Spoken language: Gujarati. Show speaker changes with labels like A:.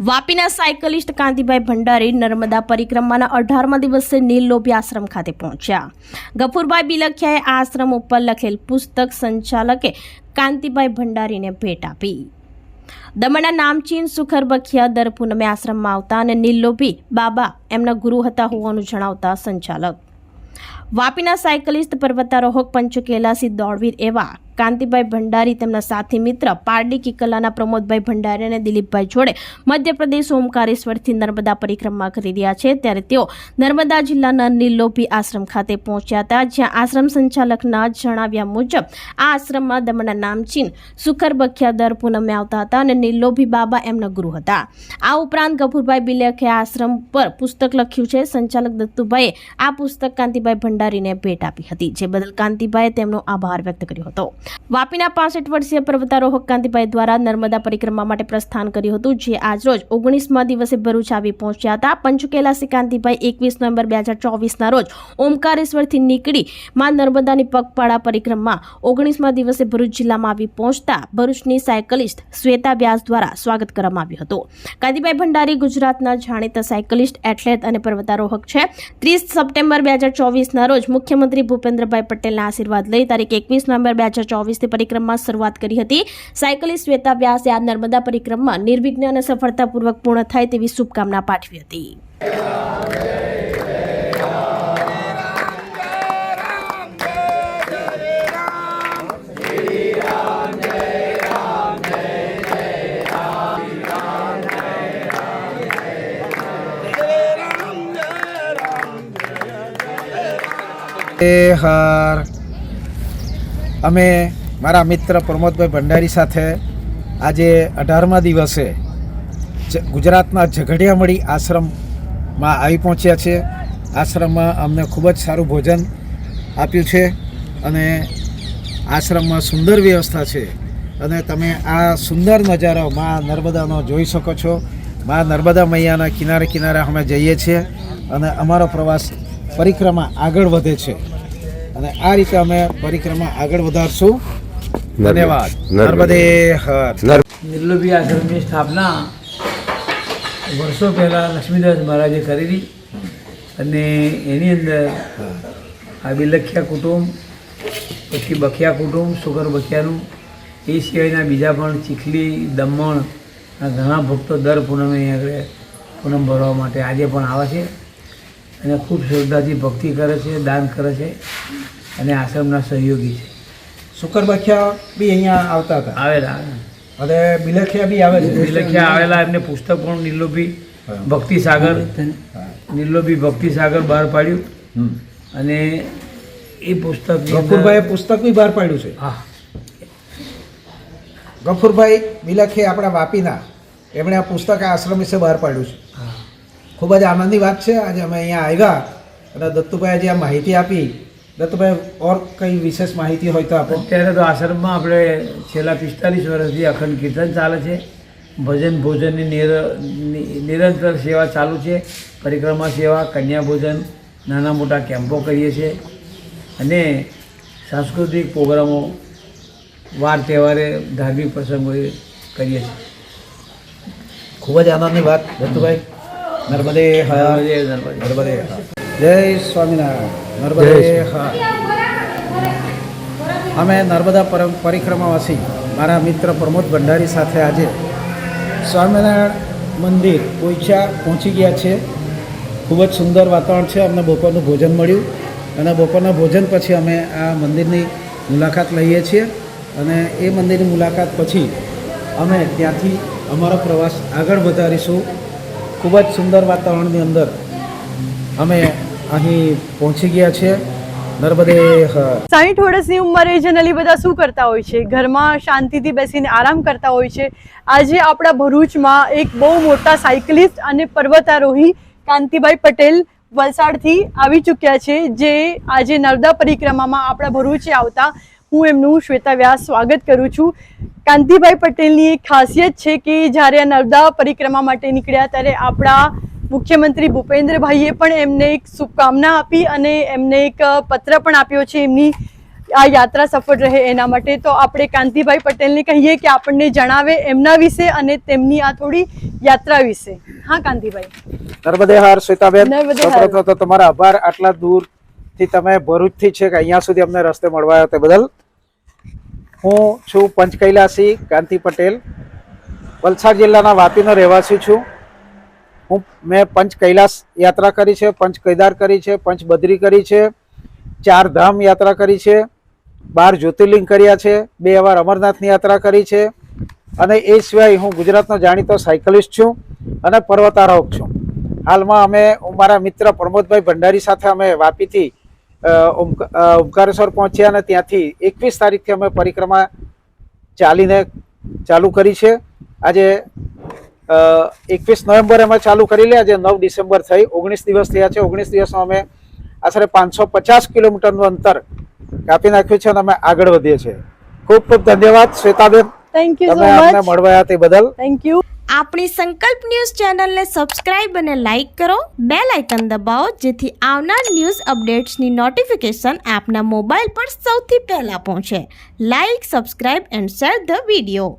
A: વાપીના સાયકલિસ્ટ કાંતિભાઈ ભંડારી નર્મદા પરિક્રમાના 18મા દિવસે નીલલોભી આશ્રમ ખાતે પહોંચ્યા. ગફુરભાઈ બિલખિયાએ આ આશ્રમ ઉપર લખેલ પુસ્તક સંચાલકે કાંતિભાઈ ભંડારીને ભેટ આપી. દમણના નામચીન સુખર બખિયા દર પૂનમે આશ્રમમાં આવતા અને નીલલોભી બાબા એમના ગુરુ હતા હોવાનું જણાવતા સંચાલક વાપીના સાયકલિસ્ટ પર્વતારોહક પંચકેલાસી દોડવીર એવા કાંતિભાઈ ભંડારી તેમના સાથી મિત્ર પારડી કિકલાના પ્રમોદભાઈ ભંડારી અને દિલીપભાઈ જોડે મધ્યપ્રદેશ ઓમકારેશ્વરથી નર્મદા પરિક્રમા કરી રહ્યા છે. ત્યારે તેઓ નર્મદા જિલ્લાના નીલલોભી આશ્રમ ખાતે પહોંચ્યા હતા, જ્યાં આશ્રમ સંચાલકના જણાવ્યા મુજબ આ આશ્રમમાં દમણના નામચીન સુખર બખિયા દર પૂનમે આવતા હતા અને નીલલોભી બાબા એમના ગુરુ હતા. આ ઉપરાંત ગફુરભાઈ બિલખિયાએ આશ્રમ પર પુસ્તક લખ્યું છે. સંચાલક દત્તુભાઈએ આ પુસ્તક કાંતિભાઈ ભંડારીને ભેટ આપી હતી, જે બદલ કાંતિભાઈએ તેમનો આભાર વ્યક્ત કર્યો હતો. વાપીના 65 વર્ષીય પર્વતારોહક કાંતિભાઈ દ્વારા નર્મદા પરિક્રમા માટે પ્રસ્થાન કર્યું હતું, જે આજરોજ 19મા દિવસે ભરૂચ આવી પહોંચ્યા હતા. પંચકેલાસી કાંતિભાઈ 21 નવેમ્બર 2024ના રોજ ઓમકારેશ્વરથી નીકળી માં નર્મદાની પગપાળા પરિક્રમા 19મા દિવસે ભરૂચ જિલ્લામાં આવી પહોંચતા ભરૂચની સાયકલિસ્ટ શ્વેતા વ્યાસ દ્વારા સ્વાગત કરવામાં આવ્યું હતું. કાંતિભાઈ ભંડારી ગુજરાતના જાણીતા સાયકલિસ્ટ, એથ્લેટ અને પર્વતારોહક છે. 30 સપ્ટેમ્બર 2024ના રોજ મુખ્યમંત્રી ભૂપેન્દ્રભાઈ પટેલના આશીર્વાદ લઈ તારીખ 21 નવેમ્બર 2024થી પરિક્રમા શરૂઆત કરી હતી. સાયકલિસ્ટ શ્વેતા વ્યાસે આ નર્મદા પરિક્રમા નિર્વિઘ્ન અને સફળતાપૂર્વક પૂર્ણ થાય તેવી શુભકામના પાઠવી હતી.
B: અમે મારા મિત્ર પ્રમોદભાઈ ભંડારી સાથે આજે 18મા દિવસે ગુજરાતના ઝઘડિયામળી આશ્રમમાં આવી પહોંચ્યા છે. આશ્રમમાં અમને ખૂબ જ સારું ભોજન આપ્યું છે અને આશ્રમમાં સુંદર વ્યવસ્થા છે અને તમે આ સુંદર નજારો મા નર્મદાનો જોઈ શકો છો. મા નર્મદા મૈયાના કિનારે કિનારે અમે જઈએ છીએ અને અમારો પ્રવાસ પરિક્રમા આગળ વધે છે અને આ રીતે અમે પરિક્રમા આગળ વધારશું. ધન્યવાદ. નર્મદે હર.
C: નીલલોભી આશ્રમની સ્થાપના વર્ષો પહેલાં લક્ષ્મીદાસ મહારાજે કરેલી અને એની અંદર આ બિલખિયા કુટુંબ, પછી બખિયા કુટુંબ, સુગર બખિયાનું, એ સિવાયના બીજા પણ ચીખલી, દમણના ઘણા ભક્તો દર પૂનમે અહીં આગળ પૂનમ ભરવા માટે આજે પણ આવે છે અને ખૂબ શ્રદ્ધાથી ભક્તિ કરે છે, દાન કરે છે અને આશ્રમના સહયોગી છે.
B: સુકર બખિયા બી અહીંયા આવતા હતા,
C: આવેલા
B: અને બિલખિયા બી આવે છે.
C: બિલખિયા આવેલા, એમને પુસ્તક પણ નીલલોભી ભક્તિ સાગર, નીલલોભી ભક્તિ સાગર બહાર પાડ્યું અને એ પુસ્તક
B: ગફુરભાઈએ પુસ્તક બી બહાર પાડ્યું છે.
C: હા,
B: ગફુરભાઈ બિલખિયા આપણા વાપીના, એમણે આ પુસ્તક આ આશ્રમ વિશે બહાર પાડ્યું છે. ખૂબ જ આનંદની વાત છે. આજે અમે અહીંયા આવ્યા અને દત્તુભાઈએ જે આ માહિતી આપી, દત્તુભાઈ ઓર કંઈ વિશેષ માહિતી હોય તો આપો.
C: અત્યારે તો આશ્રમમાં આપણે છેલ્લા 45 વર્ષથી અખંડ કીર્તન ચાલે છે, ભજન ભોજનની નિરંતર સેવા ચાલુ છે, પરિક્રમા સેવા, કન્યા ભોજન, નાના મોટા કેમ્પો કરીએ છીએ અને સાંસ્કૃતિક પ્રોગ્રામો, વાર તહેવારે, ધાર્મિક પ્રસંગો કરીએ છીએ.
B: ખૂબ જ આનંદની વાત દત્તુભાઈ. નર્મદે હર. નર્મદે હર. જય સ્વામિનારાયણ. નર્મદે હર. અમે નર્મદા પરિક્રમાવાસી મારા મિત્ર પ્રમોદ ભંડારી સાથે આજે સ્વામિનારાયણ મંદિર પોઈચા પહોંચી ગયા છે. ખૂબ જ સુંદર વાતાવરણ છે. અમને બપોરનું ભોજન મળ્યું અને બપોરના ભોજન પછી અમે આ મંદિરની મુલાકાત લઈએ છીએ અને એ મંદિરની મુલાકાત પછી અમે ત્યાંથી અમારો પ્રવાસ આગળ વધારીશું. ખૂબ જ સુંદર વાતાવરણની અંદર અમે અહીં પહોંચી ગયા છે. નર્મદે હર.
D: 60 વર્ષની ઉંમરે જનરલી બધા શું કરતા હોય છે? ઘરમાં શાંતિથી બેસીને આરામ કરતા હોય છે. આજે આપણા ભરૂચમાં એક બહુ મોટા સાયકલિસ્ટ અને પર્વતારોહી કાંતિભાઈ પટેલ વલસાડથી આવી ચૂક્યા છે, જે આજે નર્મદા પરિક્રમામાં આપણા ભરૂચે આવતા હું એમનું શ્વેતા વ્યાસ સ્વાગત કરું છું. કાંતિભાઈ પટેલની એક ખાસિયત છે કે જ્યારે આ નર્મદા પરિક્રમા માટે નીકળ્યા ત્યારે આપણા મુખ્યમંત્રી ભૂપેન્દ્રભાઈએ પણ એમને એક શુભકામના આપી અને એમને એક પત્ર પણ આપ્યો છે એમની આ યાત્રા સફળ રહે એના માટે. તો આપણે કાંતિભાઈ પટેલને કહીએ કે આપણને જણાવે એમના વિશે અને તેમની આ થોડી યાત્રા વિશે. હા કાંતિભાઈ.
B: નર્મદે હર શ્વેતાબેન,
D: નર્મદે હર.
B: સૌપ્રથમ તો તમારા આભાર, આટલા દૂરથી તમે ભરૂચથી છે કે અહીંયા સુધી અમને રસ્તે મળવા આવ્યા તે બદલ. હું છું પંચ કૈલાસી કાંતિ પટેલ, વલસાડ જિલ્લાના વાપીનો રહેવાસી છું. મેં પંચ કૈલાસ યાત્રા કરી છે, પંચ કેદાર કરી છે, પંચ બદ્રી કરી છે, 4 ધામ યાત્રા કરી છે, 12 જ્યોતિર્લિંગ કર્યા છે, 2 વાર અમરનાથની યાત્રા કરી છે અને એ સિવાય હું ગુજરાતનો જાણીતો સાયકલિસ્ટ છું અને પર્વતારોહક છું. હાલમાં અમે મારા મિત્ર પ્રમોદભાઈ ભંડારી સાથે અમે વાપીથી ઓમકારેશ્વર પહોંચ્યા અને ત્યાંથી 21 તારીખથી અમે પરિક્રમા ચાલીને ચાલુ કરી છે. આજે 21 નવેમ્બરે અમે ચાલુ કરી લે, આજે 9 ડિસેમ્બર થઈ, 19 દિવસ થયા છે. 19 દિવસમાં અમે આશરે 550 કિલોમીટરનું અંતર કાપી નાખ્યું છે અને અમે આગળ વધીએ છીએ. ખૂબ ખૂબ ધન્યવાદ શ્વેતાબેન,
D: થેન્ક યુ સો
B: તમે અમને
D: મચ.
B: મળવા આવ્યા તે બદલ.
D: Thank you.
A: આપણી સંકલ્પ ન્યૂઝ ચેનલને સબસ્ક્રાઇબ અને લાઇક કરો, બેલ આઇકન દબાવો જેથી આવનાર ન્યૂઝ અપડેટ્સની નોટિફિકેશન આપના મોબાઈલ પર સૌથી પહેલા પહોંચે. Like, subscribe and share the video.